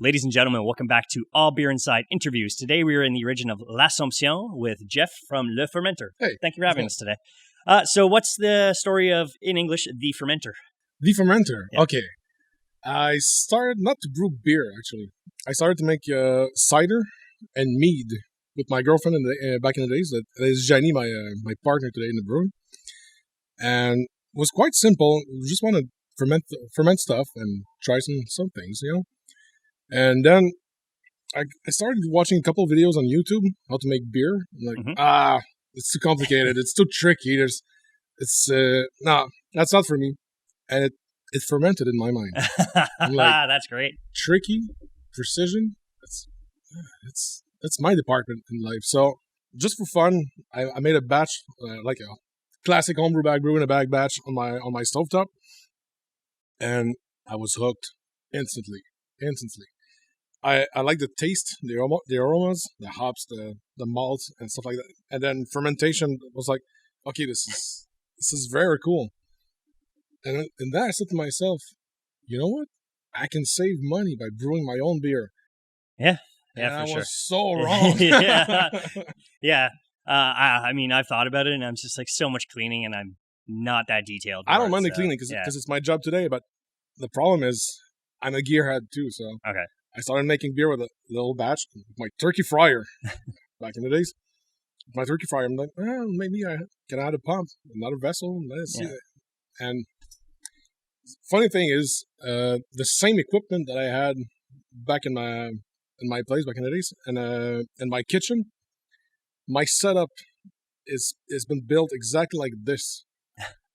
Ladies and gentlemen, welcome back to All Beer Inside Interviews. Today we are in the region of L'Assomption with Jeff from Le Fermentor. Hey. Thank you for having us today. So what's the story of, in English, the fermenter? The Fermentor. Yeah. Okay. I started not to brew beer, actually. I started to make cider and mead with my girlfriend back in the days. That is Janie, my partner today in the brewing. And it was quite simple. We just want to ferment stuff and try some things, you know. And then I started watching a couple of videos on YouTube how to make beer. I'm like, it's too complicated. It's too tricky. No, that's not for me. And it fermented in my mind. I'm like, that's great. Tricky, precision. That's my department in life. So just for fun, I made a batch, like a classic homebrew bag brew in a bag batch on my stovetop, and I was hooked instantly. I like the taste, the aromas, the hops, the malt, and stuff like that. And then fermentation was like, okay, this is very cool. And then I said to myself, you know what? I can save money by brewing my own beer. Yeah, and for I sure. was so wrong. Yeah. I mean, I've thought about it, and I'm just like so much cleaning, and I'm not that detailed. I don't mind the cleaning because it's my job today. But the problem is, I'm a gearhead too. So okay. I started making beer with a little batch, my turkey fryer back in the days. My turkey fryer, I'm like, maybe I can add a pump, another vessel. And funny thing is, the same equipment that I had back in my place back in the days, and in my kitchen, my setup has been built exactly like this.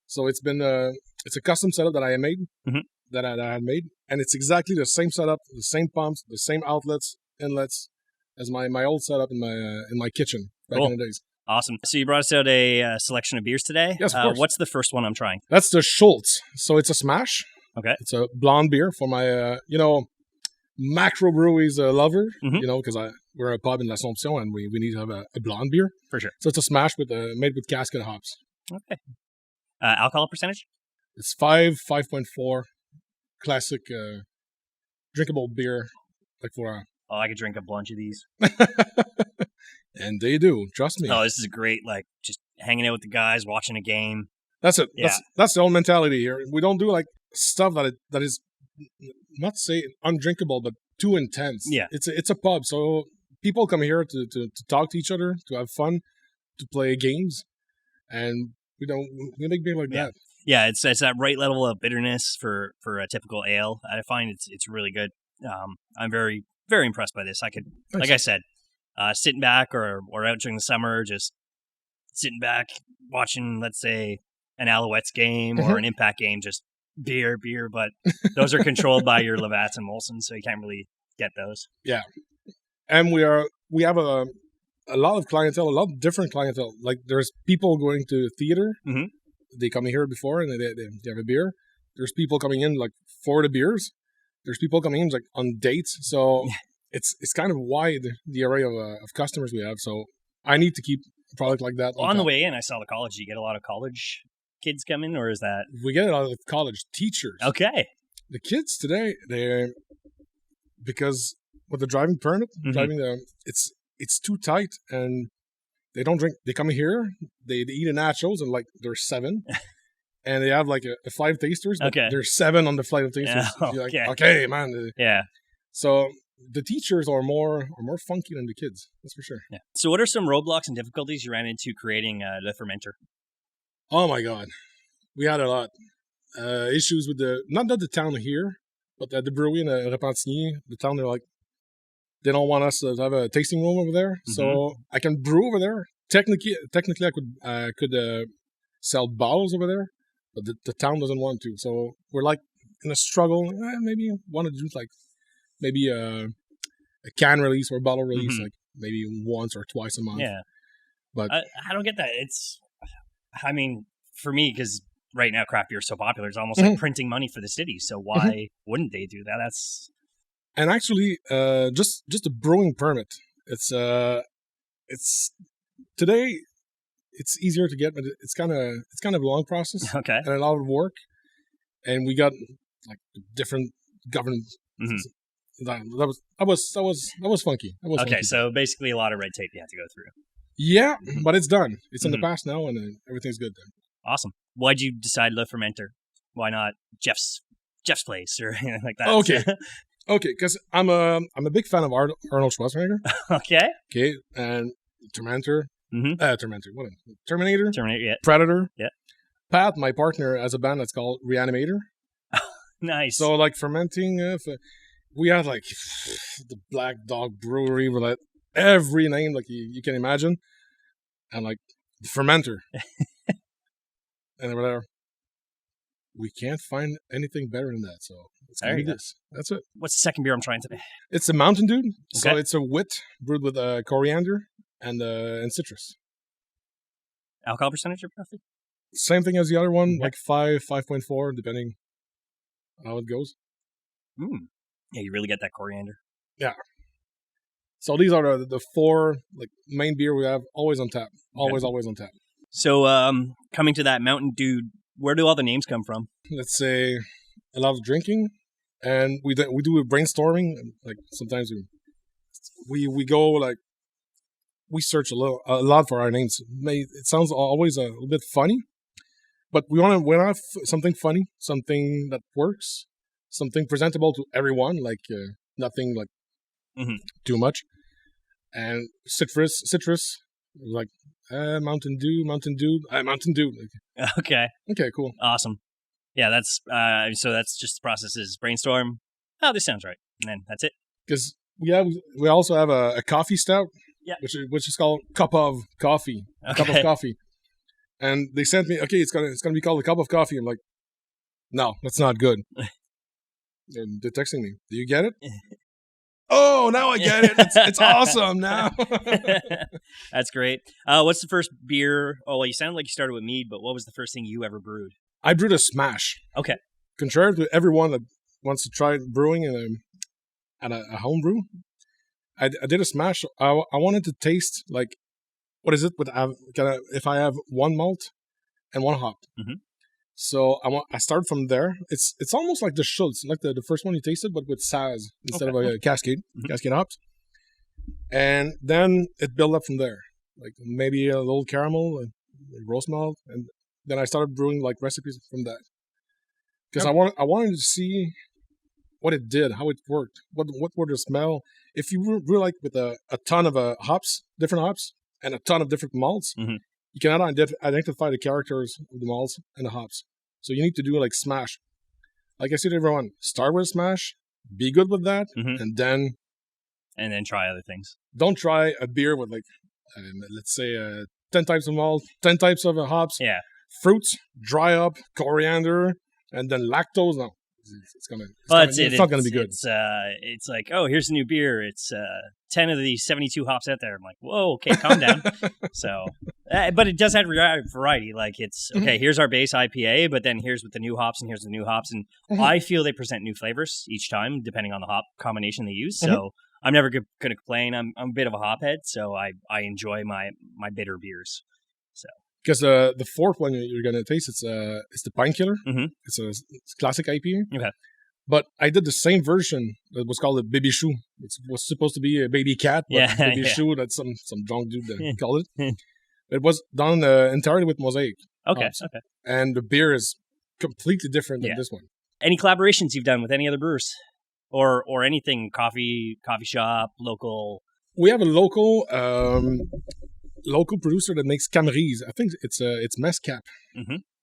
So it's a custom setup that I had made. Mm-hmm. That I had made, and it's exactly the same setup, the same pumps, the same outlets, inlets as my old setup in my kitchen back in the days. Awesome. So you brought us out a selection of beers today. Yes, of course. What's the first one I'm trying? That's the Schultz. So it's a smash. Okay. It's a blonde beer for my Microbrasserie lover. Mm-hmm. You know, because we're a pub in L'Assomption and we need to have a blonde beer For sure. So it's a smash made with casket hops. Okay. Alcohol percentage? It's 5.4. Classic drinkable beer, like for I could drink a bunch of these. And they do, trust me. Oh, this is great. Like just hanging out with the guys, watching a game. That's it. Yeah. That's the whole mentality here. We don't do like stuff that is not say undrinkable, but too intense. Yeah, it's a pub, so people come here to talk to each other, to have fun, to play games, and we make beer like that. Yeah, it's that right level of bitterness for a typical ale. I find it's really good. I'm very, very impressed by this. I could, like I said, sitting back or out during the summer, just sitting back watching, let's say, an Alouettes game or an Impact game, just beer. But those are controlled by your Lavatts and Molson, so you can't really get those. Yeah, and we have a lot of clientele, a lot of different clientele. Like there's people going to theater. Mm-hmm. They come here before and they have a beer. There's people coming in like for the beers. There's people coming in like on dates. So it's kind of wide, the array of customers we have. So I need to keep a product like that. On the way in, I saw the college. You get a lot of college kids come in, or is that? We get a lot of college teachers. Okay. The kids today, because with the driving permit, it's too tight and they don't drink. They come here, they eat a nachos, and like there's 7, and they have like a 5 tasters. But there's 7 on the flight of tasters. Yeah, You're like, okay, man. Yeah. So the teachers are more funky than the kids. That's for sure. Yeah. So what are some roadblocks and difficulties you ran into creating Le Fermentor? Oh my God, we had a lot issues with not the town here, but the brewery in Repentigny. The town, they don't want us to have a tasting room over there, so I can brew over there. Technically, I could sell bottles over there, but the town doesn't want to. So we're like in a struggle. Maybe want to do like maybe a can release or a bottle release, like maybe once or twice a month. Yeah, but I don't get that. I mean, for me, because right now craft beer is so popular, it's almost like printing money for the city. So why wouldn't they do that? And actually, just a brewing permit. It's today. It's easier to get, but it's kind of a long process. Okay. And a lot of work. And we got like different government that was funky. That was Okay, funky. so basically a lot of red tape you have to go through. Yeah, but it's done. It's in the past now, and everything's good then. Awesome. Why'd you decide Le Fermentor? Why not Jeff's Place or anything like that? Okay, because I'm a big fan of Arnold Schwarzenegger. Okay. Okay, and Terminator. Terminator. Terminator, yeah. Predator. Yeah. Pat, my partner, has a band that's called Reanimator. Nice. So like fermenting, we had like the Black Dog Brewery with like every name like you can imagine, and like the Fermentor. And they were there. We can't find anything better than that, so it's gonna be this. That's it. What's the second beer I'm trying today? It's a Mountain Dew. So Okay. it's a wit brewed with coriander and citrus. Alcohol percentage, roughly? Same thing as the other one, Okay. like 5.4, depending on how it goes. Yeah, you really get that coriander. So these are the four like main beer we have always on tap. Always on tap. So, coming to that Mountain Dew, where do all the names come from? Let's say a lot of drinking, and we do a brainstorming. Like sometimes we go like we search a lot for our names. It sounds always a little bit funny, but we want to something funny, something that works, something presentable to everyone. Like nothing like too much, and citrus like Mountain Dew. Okay. Okay, cool. Awesome. Yeah, that's so that's just the process is brainstorm. Oh, this sounds right. And then that's it. Because we also have a coffee stout, Yeah. which is called Cup of Coffee. Okay. Cup of Coffee. And they sent me, okay, it's gonna be called a Cup of Coffee. I'm like, no, that's not good. They're texting me. Do you get it? Oh, now I get it. It's awesome now. That's great. What's the first beer? Oh, well, you sounded like you started with mead, but what was the first thing you ever brewed? I brewed a smash. Okay. Contrary to everyone that wants to try brewing at a home brew, I did a smash. I wanted to taste like, what is it with if I have one malt and one hop. So I started from there. It's almost like the Schultz, like the first one you tasted, but with Saz instead of a Cascade hops. And then it built up from there, like maybe a little caramel, and roast malt, and then I started brewing like recipes from that. Because I wanted to see what it did, how it worked, what were the smell. If you brew like with a ton of hops, different hops, and a ton of different malts, you cannot identify the characters of the malts and the hops. So you need to do like smash. Like I said to everyone, start with a smash, be good with that, and then try other things. Don't try a beer with like, let's say 10 types of malt, 10 types of hops, fruits, dry up, coriander, and then lactose. No, it's not going to be good. It's like, oh, here's a new beer. It's 10 of the 72 hops out there. I'm like, whoa, okay, calm down. So, but it does have variety. Like it's, okay, here's our base IPA, but then here's with the new hops and here's the new hops. And I feel they present new flavors each time, depending on the hop combination they use. So I'm never going to complain. I'm a bit of a hop head, so I enjoy my bitter beers. So. Because the fourth one you're gonna taste, it's the Pinte Killer. It's a classic IPA. Okay. But I did the same version that was called a baby chou. It was supposed to be a baby cat, but baby chou, that's some drunk dude that called it. It was done entirely with mosaic. Okay. hops. Okay. And the beer is completely different than this one. Any collaborations you've done with any other brewers, or anything? Coffee shop, local. We have a local producer that makes Camerise. I think it's Mescap.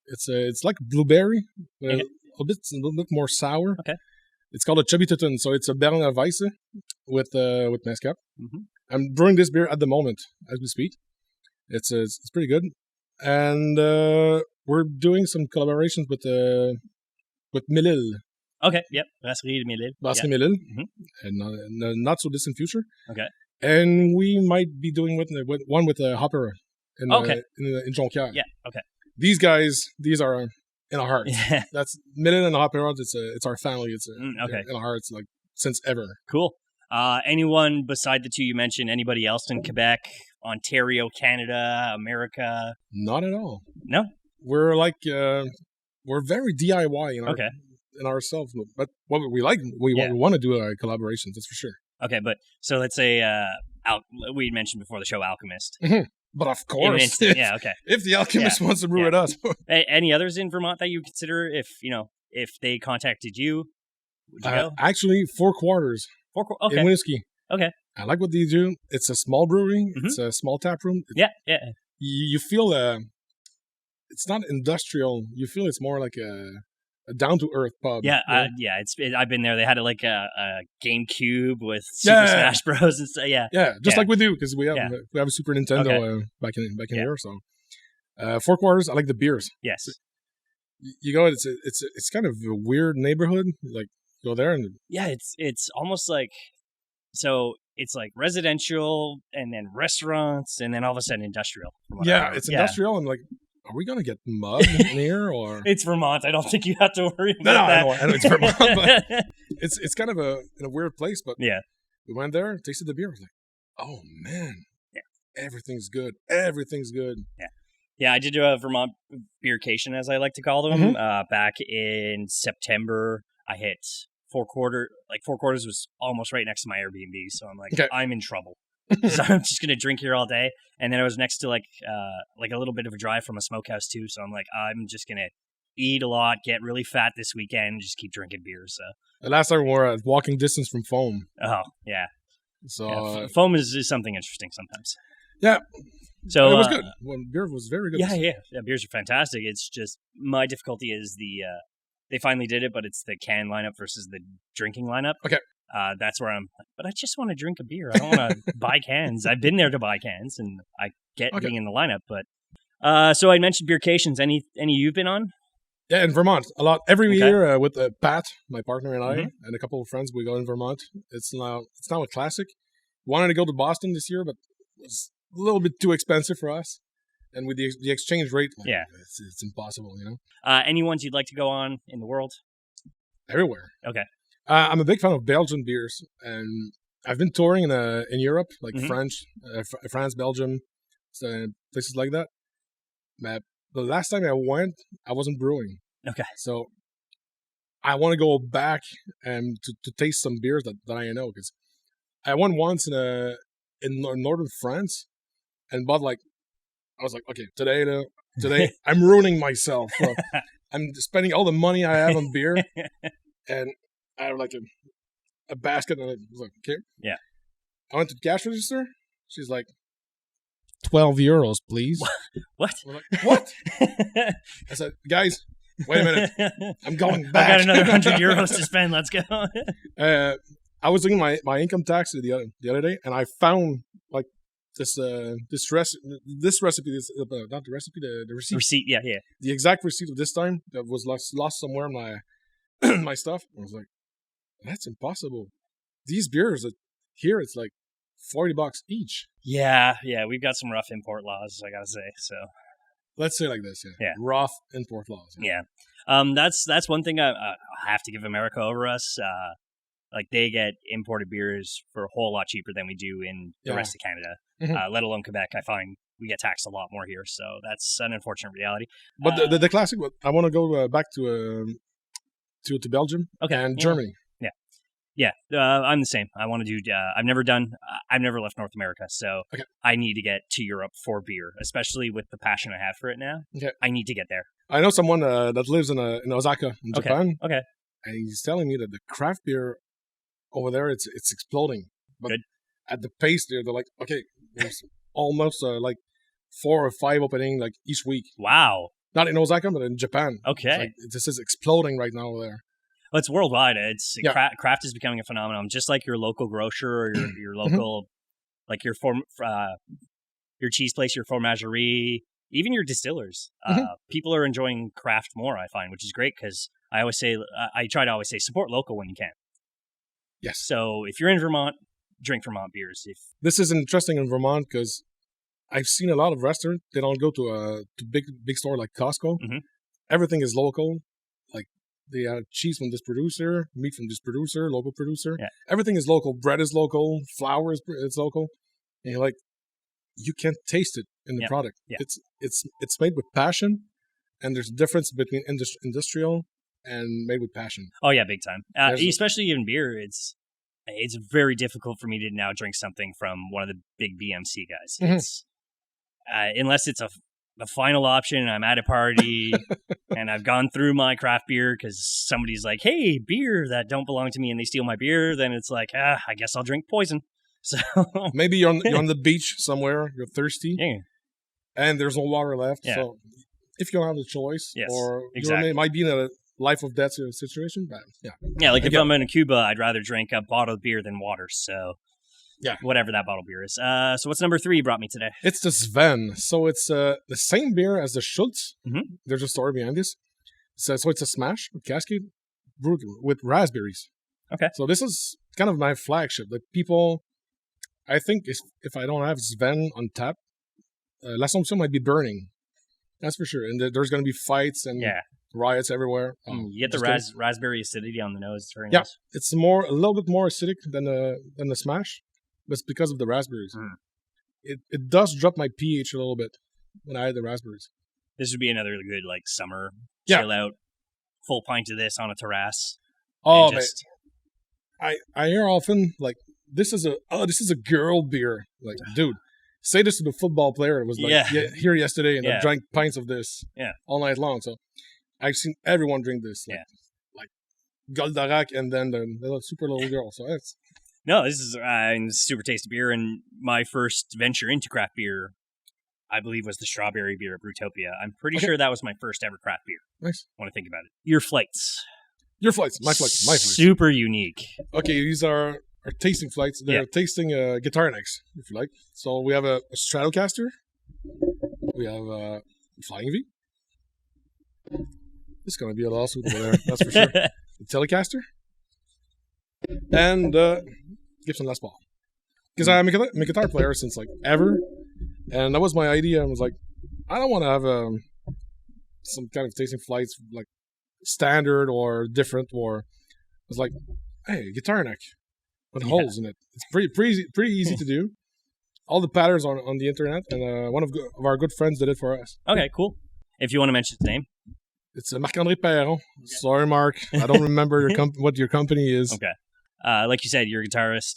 It's like blueberry, a little bit more sour. Okay. It's called a Chubby Tutun, so it's a Berliner Weisse with Mescap. I'm brewing this beer at the moment as we speak. It's pretty good, and we're doing some collaborations with Melil. Okay. Yep. Brasserie Melil, and not so distant future. Okay. And we might be doing one with Hopper in Jonquière. Yeah. Okay. These are in our hearts. That's Melil and Hopper. It's our family. It's in our hearts like since ever. Cool. Anyone beside the two you mentioned? Anybody else in Quebec, Ontario, Canada, America? Not at all. No. We're like we're very DIY. Okay. in ourselves. But what we like, we want to do collaborations. That's for sure. Okay, but so let's say we mentioned before the show Alchemist. Mm-hmm. But of course, if the Alchemist wants to brew with us. Any others in Vermont that you consider if they contacted you, would you go? Actually, 4 Quarters. Okay. In Whiskey. Okay. I like what they do. It's a small brewery. Mm-hmm. It's a small tap room. Yeah. You feel it's not industrial. You feel it's more like a down-to-earth pub. Yeah, I've been there. They had a GameCube with Super Smash Bros. And stuff. Yeah, just like we do because we have a Super Nintendo back in here. So, 4 Quarters. I like the beers. Yes, you go. It's kind of a weird neighborhood. Like go there and it's almost like it's like residential and then restaurants and then all of a sudden industrial. It's industrial and like. Are we gonna get mud in here or? It's Vermont. I don't think you have to worry about that. I know it's Vermont, but it's kind of in a weird place. But yeah, we went there, tasted the beer. I was like, oh man, everything's good. Everything's good. Yeah. I did do a Vermont beercation, as I like to call them. Mm-hmm. Back in September, I hit 4 Quarters. Like 4 Quarters was almost right next to my Airbnb, so I'm like, I'm in trouble. So I'm just gonna drink here all day, and then I was next to like a little bit of a drive from a smokehouse too. So I'm like, I'm just gonna eat a lot, get really fat this weekend, just keep drinking beer. So the last time we were at walking distance from foam. Oh yeah, so foam is something interesting sometimes. Yeah, so it was good. Beer was very good. Yeah, beers are fantastic. It's just my difficulty is they finally did it, but it's the can lineup versus the drinking lineup. Okay. That's where I'm like, but I just want to drink a beer. I don't want to buy cans. I've been there to buy cans, and I get being in the lineup. But so I mentioned beercations. Any you've been on? Yeah, in Vermont, a lot. Every year with Pat, my partner, and I, and a couple of friends, we go in Vermont. It's now a classic. Wanted to go to Boston this year, but it was a little bit too expensive for us. And with the exchange rate, it's impossible, you know. Any ones you'd like to go on in the world? Everywhere. Okay. I'm a big fan of Belgian beers, and I've been touring in Europe, like France, Belgium, places like that. The last time I went, I wasn't brewing. Okay. So I want to go back and to taste some beers that I know, because I went once in northern France and bought I was like, okay, today I'm ruining myself. So I'm spending all the money I have on beer, and I have like a basket, and I was like, okay. Yeah. I went to the cash register. She's like, 12 euros, please. What? We're like, what? I said, guys, wait a minute. I'm going back. I got another 100 euros to spend. Let's go. I was doing my income tax the other day, and I found like this recipe, not the recipe, the receipt. Receipt, yeah. The exact receipt of this time that was lost somewhere in my stuff. I was like, that's impossible. These beers here, it's like $40 each. Yeah, we've got some rough import laws, I gotta say. So let's say it like this, rough import laws. Yeah. That's one thing I have to give America over us. Like they get imported beers for a whole lot cheaper than we do in the rest of Canada, let alone Quebec. I find we get taxed a lot more here, so that's an unfortunate reality. But the classic, I want to go back to Belgium and Germany. Yeah, I'm the same. I want to do. I've never left North America, so I need to get to Europe for beer, especially with the passion I have for it now. Okay. I need to get there. I know someone that lives in Osaka, in Japan. Okay. And he's telling me that the craft beer over there, it's exploding. But good. At the pace they're like, okay, there's almost like 4 or 5 opening like each week. Wow. Not in Osaka, but in Japan. Okay. This is exploding right now over there. Well, it's worldwide. Craft is becoming a phenomenon, just like your local grocer or your local, like your cheese place, your fromagerie, even your distillers. People are enjoying craft more, I find, which is great because I try to always say support local when you can. Yes. So if you're in Vermont, drink Vermont beers. This is interesting in Vermont because I've seen a lot of restaurants. They don't go to big store like Costco. Mm-hmm. Everything is local. They have cheese from this producer, meat from this producer, local producer. Yeah. Everything is local. Bread is local. Flour is local. And you can't taste it in the product. Yeah. It's made with passion, and there's a difference between industrial and made with passion. Oh yeah, big time. Especially in beer, it's very difficult for me to now drink something from one of the big BMC guys. Mm-hmm. It's unless it's the final option and I'm at a party and I've gone through my craft beer because somebody's like, hey, beer that don't belong to me, and they steal my beer, then it's like, I guess I'll drink poison. So maybe you're on the beach somewhere, you're thirsty, and there's no water left. Yeah. So if you don't have the choice, Yes, or exactly. you might be in a life or death situation, but like if I'm in Cuba, I'd rather drink a bottled beer than water. So whatever that bottled beer is. So what's number 3 you brought me today? It's the Sven. So it's the same beer as the Schultz. Mm-hmm. There's a story behind this. So it's a smash with Cascade brewed with raspberries. Okay. So this is kind of my flagship. Like people, I think if I don't have Sven on tap, L'Assomption might be burning. That's for sure. And there's going to be fights and riots everywhere. You get the raspberry acidity on the nose. It's very nice. Yeah, it's a little bit more acidic than the smash, but it's because of the raspberries. Mm. It does drop my pH a little bit when I add the raspberries. This would be another good like summer chill out, full pint of this on a terrace. Oh man, I hear often like this is a girl beer. Like, dude, say this to the football player. It was like here yesterday and I drank pints of this all night long. So I've seen everyone drink this. Like Goldarak and then the super little girl. So it's this is super tasty beer. And my first venture into craft beer, I believe, was the strawberry beer at Brewtopia. I'm pretty sure that was my first ever craft beer. Nice. When I think about it. Your flights. My flights. Super unique. Okay, these are our tasting flights. They're tasting guitar necks, if you like. So we have a Stratocaster. We have a Flying V. It's going to be a lawsuit over there, that's for sure. The Telecaster. And Gibson Les Paul. Because I'm a guitar player since like ever. And that was my idea. I was like, I don't want to have some kind of tasting flights like standard or different. Or I was like, hey, guitar neck with holes in it. It's pretty easy to do. All the patterns are on the internet, and one of our good friends did it for us. Okay, cool. If you want to mention his name. It's Marc-André Perron. Sorry, Mark. I don't remember what your company is. Okay. Like you said, you're a guitarist.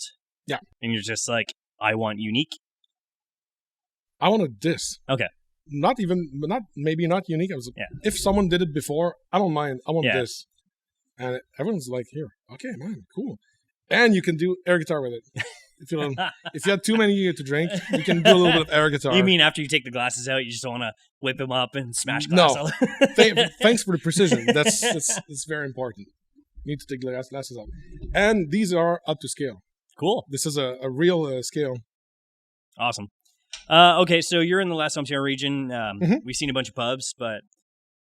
Yeah. And you're just like, I want unique. I wanted this. Okay. Maybe not unique. I was if someone did it before, I don't mind. I want this. And everyone's like, here. Okay, man, cool. And you can do air guitar with it. If you had too many to drink, you can do a little bit of air guitar. You mean after you take the glasses out, you just want to whip them up and smash glass? No. Thanks for the precision. That's very important. You need to take the glasses out. And these are up to scale. Cool. This is a real scale. Awesome. Okay, so you're in the L'Assomption region. We've seen a bunch of pubs, but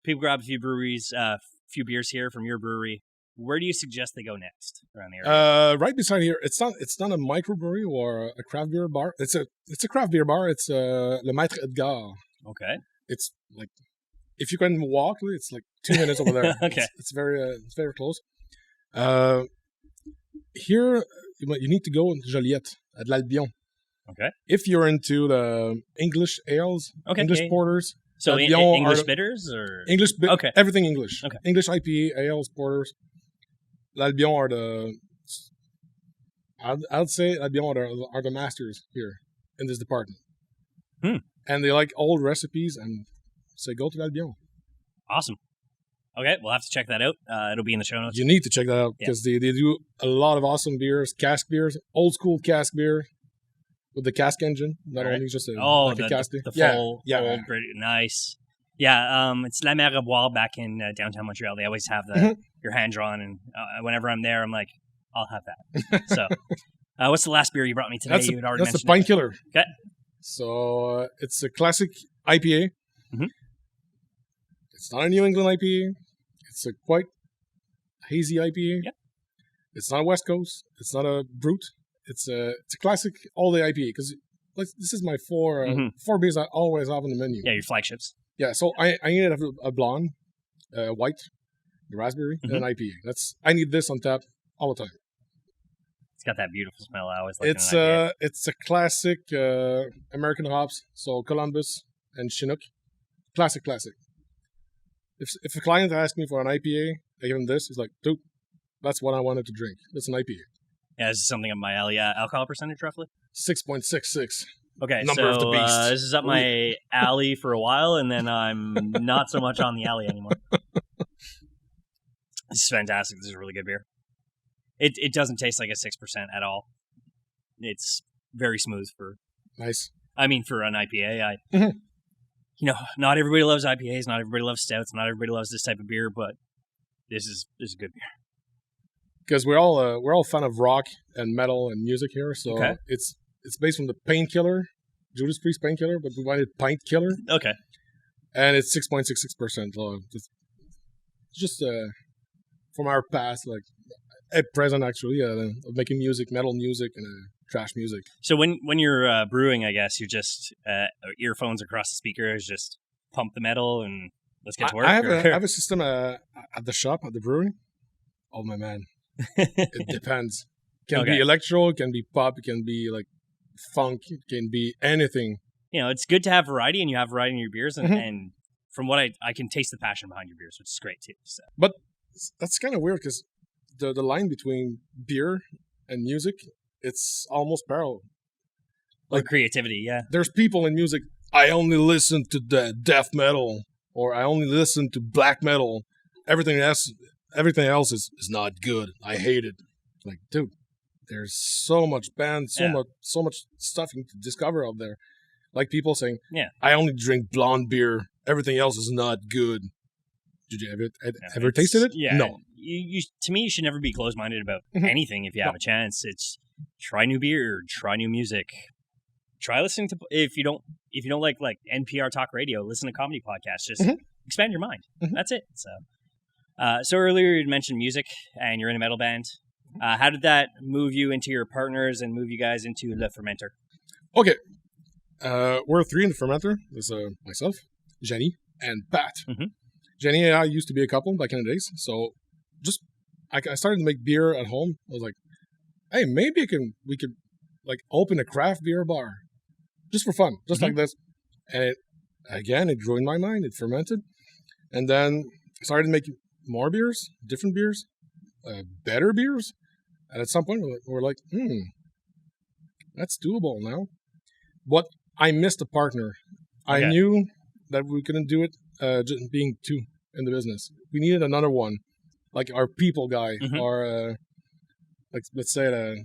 people grab a few breweries, a few beers here from your brewery. Where do you suggest they go next around the area? Right beside here. It's not a microbrewery or a craft beer bar. It's a craft beer bar. It's Le Maître Edgar. Okay. It's like if you can walk, it's like 2 minutes over there. Okay. It's very close. Here you need to go in Joliette at l'Albion. Okay. If you're into the English ales, English porters. So English bitters or English everything English. Okay. English IPA, ales, porters. L'Albion are I'd say L'Albion are the masters here in this department. And they like old recipes and say go to L'Albion. Awesome. Okay, we'll have to check that out. It'll be in the show notes. You need to check that out because they do a lot of awesome beers, cask beers, old school cask beer with the cask engine. Not only just a cask. The full, nice. Yeah, it's La Mer à Boire back in downtown Montreal. They always have your hand drawn, and whenever I'm there, I'm like, I'll have that. So, what's the last beer you brought me today? That's a Pinte Killer. Okay. So it's a classic IPA. Mm-hmm. It's not a New England IPA. It's a quite hazy IPA. Yep. It's not a West Coast. It's not a brute. It's a classic all-day IPA because this is my four beers I always have on the menu. Yeah, your flagships. Yeah, so I need to have a blonde, white, the raspberry, and an IPA. I need this on tap all the time. It's got that beautiful smell. I always like it. It's a classic American hops, so Columbus and Chinook. Classic. If a client asks me for an IPA, I give him this. He's like, dude, that's what I wanted to drink. It's an IPA. Yeah, this is something up my alley. Alcohol percentage, roughly? 6.66. Okay, Number of the beast. This is up my alley for a while, and then I'm not so much on the alley anymore. This is fantastic. This is a really good beer. It doesn't taste like a 6% at all. It's very smooth for... Nice. I mean, for an IPA, not everybody loves IPAs, not everybody loves stouts, not everybody loves this type of beer, but this is a good beer. Because we're all fan of rock and metal and music here, so it's based on the Pinte Killer, Judas Priest Pinte Killer, but we wanted Pinte Killer. Okay. And it's 6.66%. So just from our past, like at present actually, of making music, metal music and thrash music. So when you're brewing, I guess you just earphones across the speakers, just pump the metal and let's get to work. I have a system at the shop, at the brewery. Oh my man. It depends. It can be electro, it can be pop, it can be like funk, it can be anything. It's good to have variety, and you have variety in your beers, and from what I can taste the passion behind your beers, which is great too. So. But that's kind of weird because the line between beer and music, it's almost parallel. Like creativity, yeah. There's people in music, I only listen to the death metal, or I only listen to black metal. Everything else is not good. I hate it. Like, dude, there's so much band, so much stuff you can discover out there. Like people saying, I only drink blonde beer. Everything else is not good. Did you ever tasted it? Yeah. No. To me, you should never be closed-minded about anything if you have a chance. It's try new beer, try new music. Try listening to, if you don't like NPR talk radio, listen to comedy podcasts. Just expand your mind. That's it. So earlier you mentioned music, and you're in a metal band. How did that move you into your partners and move you guys into Le Fermentor? Okay. We're three in the fermenter. There's myself, Janie, and Pat. Janie and I used to be a couple back in the days. So I started to make beer at home. I was like, hey, maybe we could like open a craft beer bar just for fun, just like this. And it grew in my mind. It fermented. And then I started making more beers, different beers, better beers. And at some point, we're like, that's doable now. But I missed a partner. I knew that we couldn't do it just being two in the business. We needed another one, like our people guy, or like let's say a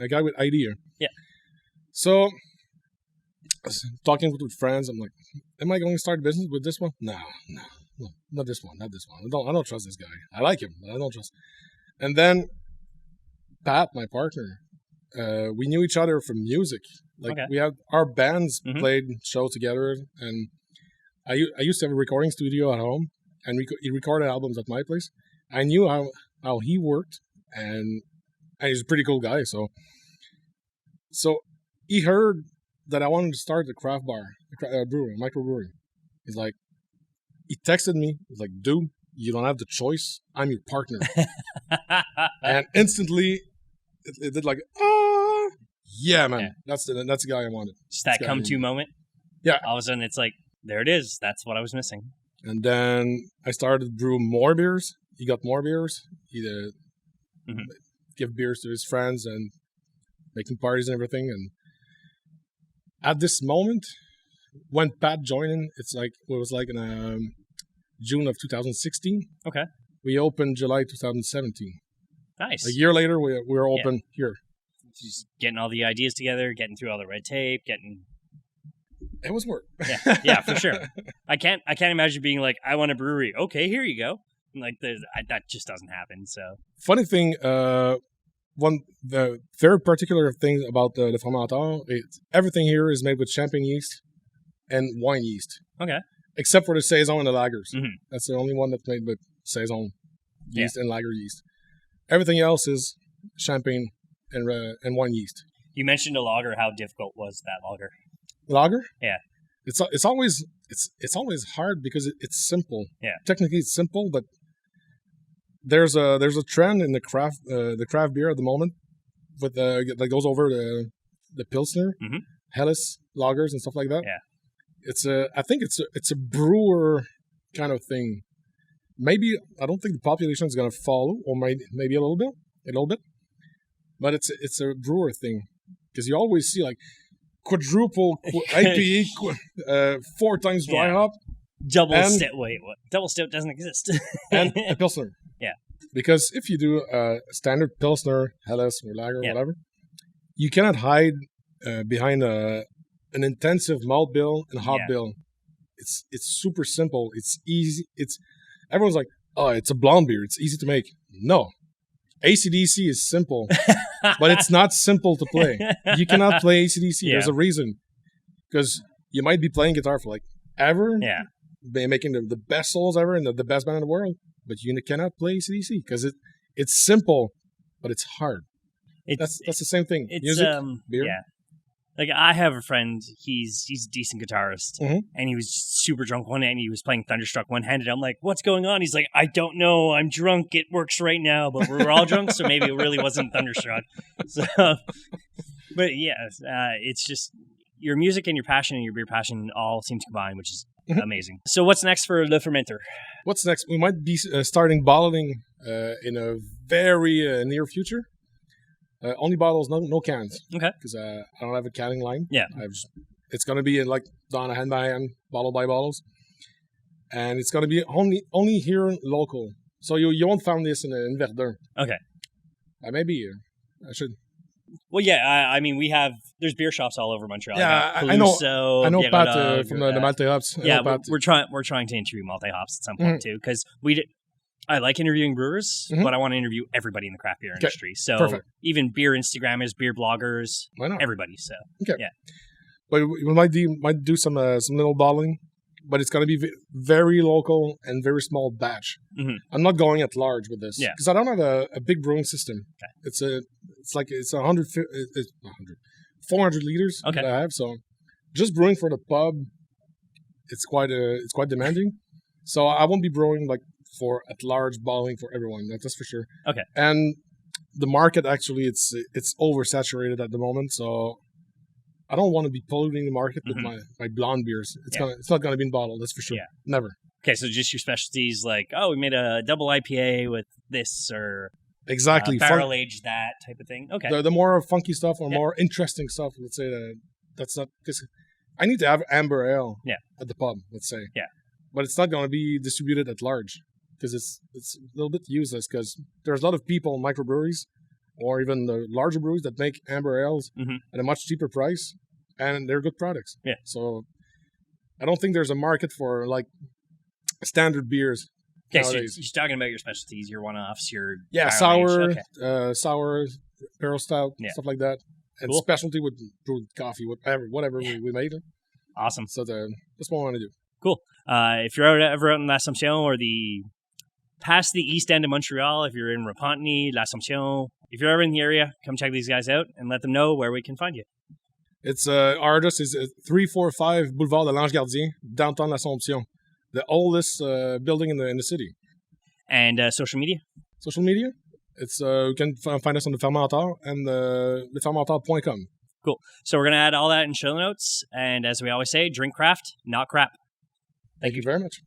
guy with idea. Yeah. So I was talking with friends. I'm like, am I going to start a business with this one? No, not this one. I don't trust this guy. I like him, but I don't trust. And then Pat, my partner, we knew each other from music. Like we had our bands played shows together, and I used to have a recording studio at home, and he recorded albums at my place. I knew how he worked, and he's a pretty cool guy. So he heard that I wanted to start a craft bar, a brewery, a microbrewery. He's like, he texted me. He's like, dude, you don't have the choice. I'm your partner. And instantly, it did like, yeah, man. That's the guy I wanted. Just that come-to moment? Yeah. All of a sudden, it's like, there it is. That's what I was missing. And then I started to brew more beers. He got more beers. He give beers to his friends and making parties and everything. And at this moment, when Pat joined in, it was like in June of 2016. Okay. We opened July 2017. Nice. A year later, we were open here. Just getting all the ideas together, getting through all the red tape, It was work. Yeah, for sure. I can't imagine being like, I want a brewery. Okay, here you go. Like that just doesn't happen. So funny thing, the very particular thing about the Fermentor, everything here is made with champagne yeast and wine yeast. Okay. Except for the saison and the lagers. That's the only one that's made with saison yeast and lager yeast. Everything else is champagne and wine yeast. You mentioned a lager. How difficult was that lager? Lager? Yeah. It's always hard because it's simple. Yeah. Technically, it's simple, but there's a trend in the craft beer at the moment with that goes over the Pilsner, Helles lagers and stuff like that. Yeah. I think it's a brewer kind of thing. maybe I don't think the population is going to follow, or maybe a little bit. But it's a brewer thing because you always see like quadruple IPA, 4 times dry hop, double stout. Wait, what? Double stout doesn't exist. and a pilsner. Yeah, because if you do a standard pilsner, Helles, or lager, whatever, you cannot hide behind an intensive malt bill and hop bill. It's super simple. It's easy. Everyone's like, oh, it's a blonde beer. It's easy to make. No. AC/DC is simple, but it's not simple to play. You cannot play AC/DC. There's a reason. Because you might be playing guitar for like ever. Yeah. Making the best solos ever and the best band in the world. But you cannot play AC/DC because it's simple, but it's hard. That's the same thing. It's, music, beer. Yeah. Like, I have a friend, he's a decent guitarist, and he was super drunk one night, and he was playing Thunderstruck one-handed. I'm like, what's going on? He's like, I don't know, I'm drunk, it works right now, but we're all drunk, so maybe it really wasn't Thunderstruck. So, but yeah, it's just, your music and your passion and your beer passion all seem to combine, which is amazing. So what's next for Le Fermentor? What's next? We might be starting bottling in a very near future. Only bottles, no cans. Okay. Because I don't have a canning line. Yeah. It's going to be like done hand by hand, bottle by bottles. And it's going to be only here local. So you won't find this in Verdun. Okay. Maybe I should. Well, yeah, I mean, there's beer shops all over Montreal. Yeah, I know Pat from the Multi Hops. Yeah, we're trying to interview Multi Hops at some point too, because I like interviewing brewers, but I want to interview everybody in the craft beer industry. So even beer Instagrammers, beer bloggers, everybody. So yeah. But we might do some little bottling, but it's going to be very local and very small batch. I'm not going at large with this because I don't have a big brewing system. Okay. It's 400 liters that I have. So just brewing for the pub, it's quite demanding. So I won't be brewing like for at large bottling for everyone. That's for sure. Okay. And the market actually it's oversaturated at the moment, so I don't want to be polluting the market with my blonde beers. It's not gonna be in bottle, that's for sure. Yeah. Never. Okay, so just your specialties like, we made a double IPA with this, or exactly barrel aged that type of thing. Okay. The more funky stuff or more interesting stuff, let's say that's not, because I need to have amber ale at the pub, let's say. Yeah. But it's not going to be distributed at large because it's a little bit useless, because there's a lot of people in microbreweries or even the larger breweries that make amber ales at a much cheaper price, and they're good products. Yeah. So I don't think there's a market for standard beers. Okay, so you're talking about your specialties, your one-offs, your sour, barrel stout, stuff like that, and specialty with brewed coffee, whatever we made it. Awesome. So that's what I want to do. Cool. If you're ever out in L'Assomption or past the east end of Montreal, if you're in Repentigny, L'Assomption, if you're ever in the area, come check these guys out and let them know where we can find you. It's our address is 345 Boulevard de l'Ange Gardien, downtown L'Assomption, the oldest building in the city. And social media? Social media? It's you can find us on the Fermentor and lefermentor.com. Cool. So we're going to add all that in show notes. And as we always say, drink craft, not crap. Thank you very much.